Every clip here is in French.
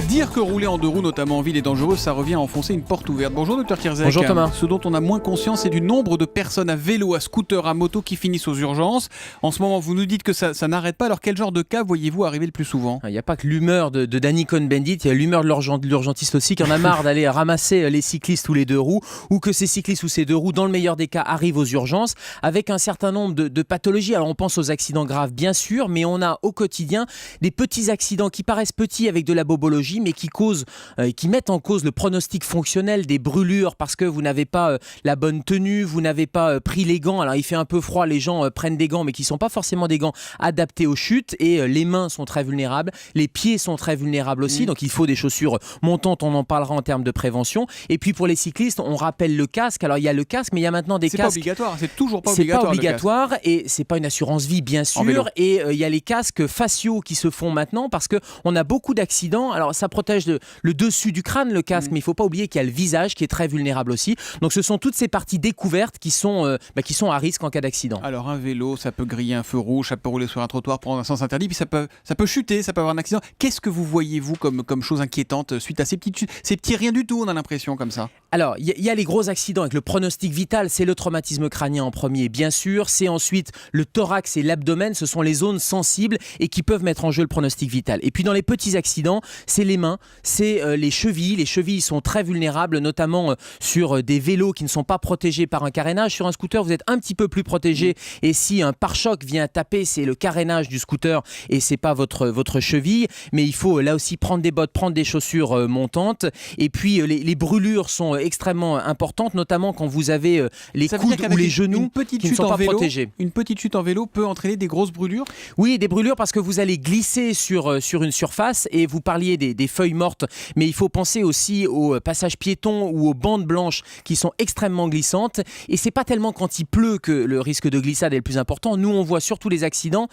Dire que rouler en deux roues, notamment en ville, est dangereux, ça revient à enfoncer une porte ouverte. Bonjour Dr Kirczek. Bonjour Thomas. Ce dont on a moins conscience, c'est du nombre de personnes à vélo, à scooter, à moto qui finissent aux urgences. En ce moment, vous nous dites que ça n'arrête pas. Alors quel genre de cas voyez-vous arriver le plus souvent ? Il n'y a pas que l'humeur de Danny Cohn-Bendit, il y a l'humeur de l'urgentiste aussi qui en a marre d'aller ramasser les cyclistes ou les deux roues, ou que ces cyclistes ou ces deux roues, dans le meilleur des cas, arrivent aux urgences avec un certain nombre de pathologies. Alors on pense aux accidents graves bien sûr, mais on a au quotidien des petits accidents qui paraissent petits avec de la bobologie, mais qui mettent en cause le pronostic fonctionnel, des brûlures parce que vous n'avez pas la bonne tenue, vous n'avez pas pris les gants. Alors il fait un peu froid, les gens prennent des gants mais qui ne sont pas forcément des gants adaptés aux chutes, et les mains sont très vulnérables, les pieds sont très vulnérables aussi, donc il faut des chaussures montantes, on en parlera en termes de prévention. Et puis pour les cyclistes, on rappelle le casque. Alors il y a le casque, mais il y a maintenant des casques. C'est pas obligatoire, c'est toujours pas c'est obligatoire. pas obligatoire et c'est pas une assurance vie bien sûr. Et il y a les casques faciaux qui se font maintenant parce qu'on a beaucoup d'accidents. Alors ça protège le dessus du crâne, le casque, mais il ne faut pas oublier qu'il y a le visage qui est très vulnérable aussi. Donc ce sont toutes ces parties découvertes qui sont à risque en cas d'accident. Alors un vélo, ça peut griller un feu rouge, ça peut rouler sur un trottoir, prendre un sens interdit, puis ça peut chuter, ça peut avoir un accident. Qu'est-ce que vous voyez, vous, comme chose inquiétante suite à ces petits rien du tout, on a l'impression comme ça? Alors, il y a les gros accidents avec le pronostic vital, c'est le traumatisme crânien en premier, bien sûr. C'est ensuite le thorax et l'abdomen, ce sont les zones sensibles et qui peuvent mettre en jeu le pronostic vital. Et puis dans les petits accidents, c'est les mains, c'est les chevilles. Les chevilles sont très vulnérables, notamment sur des vélos qui ne sont pas protégés par un carénage. Sur un scooter, vous êtes un petit peu plus protégé. Et si un pare-choc vient taper, c'est le carénage du scooter et c'est pas votre cheville. Mais il faut là aussi prendre des bottes, prendre des chaussures montantes. Et puis les brûlures sont extrêmement importantes, notamment quand vous avez les coudes ou les genoux qui ne sont pas protégés. Une petite chute en vélo peut entraîner des grosses brûlures? Oui, des brûlures parce que vous allez glisser sur une surface, et vous parliez des feuilles mortes, mais il faut penser aussi aux passages piétons ou aux bandes blanches qui sont extrêmement glissantes. Et c'est pas tellement quand il pleut que le risque de glissade est le plus important. Nous, on voit surtout les accidents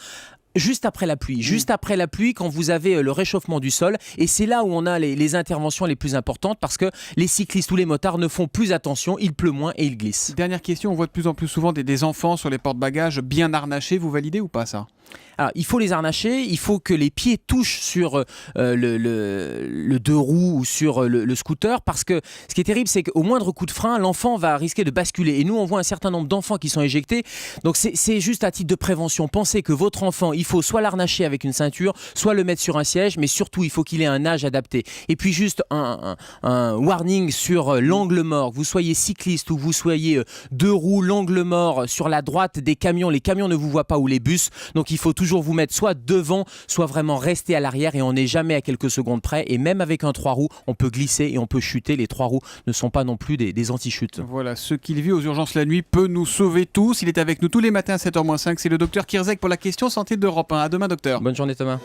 juste après la pluie. Juste après la pluie, quand vous avez le réchauffement du sol. Et c'est là où on a les interventions les plus importantes parce que les cyclistes ou les motards ne font plus attention, il pleut moins et ils glissent. Dernière question, on voit de plus en plus souvent des enfants sur les porte-bagages bien harnachés. Vous validez ou pas ça? Alors, il faut les harnacher, il faut que les pieds touchent sur le deux roues ou sur le scooter, parce que ce qui est terrible, c'est qu'au moindre coup de frein, l'enfant va risquer de basculer. Et nous, on voit un certain nombre d'enfants qui sont éjectés. Donc, c'est juste à titre de prévention. Pensez que votre enfant, il faut soit l'harnacher avec une ceinture, soit le mettre sur un siège, mais surtout, il faut qu'il ait un âge adapté. Et puis, juste un warning sur l'angle mort. Vous soyez cycliste ou vous soyez deux roues, l'angle mort sur la droite des camions. Les camions ne vous voient pas, ou les bus. Donc, il faut toujours vous mettre soit devant, soit vraiment rester à l'arrière, et on n'est jamais à quelques secondes près. Et même avec un 3 roues, on peut glisser et on peut chuter. Les 3 roues ne sont pas non plus des anti-chutes. Voilà, ce qu'il vit aux urgences la nuit peut nous sauver tous. Il est avec nous tous les matins à 7h-5. C'est le docteur Kirczek pour la question santé d'Europe 1. À demain, docteur. Bonne journée, Thomas.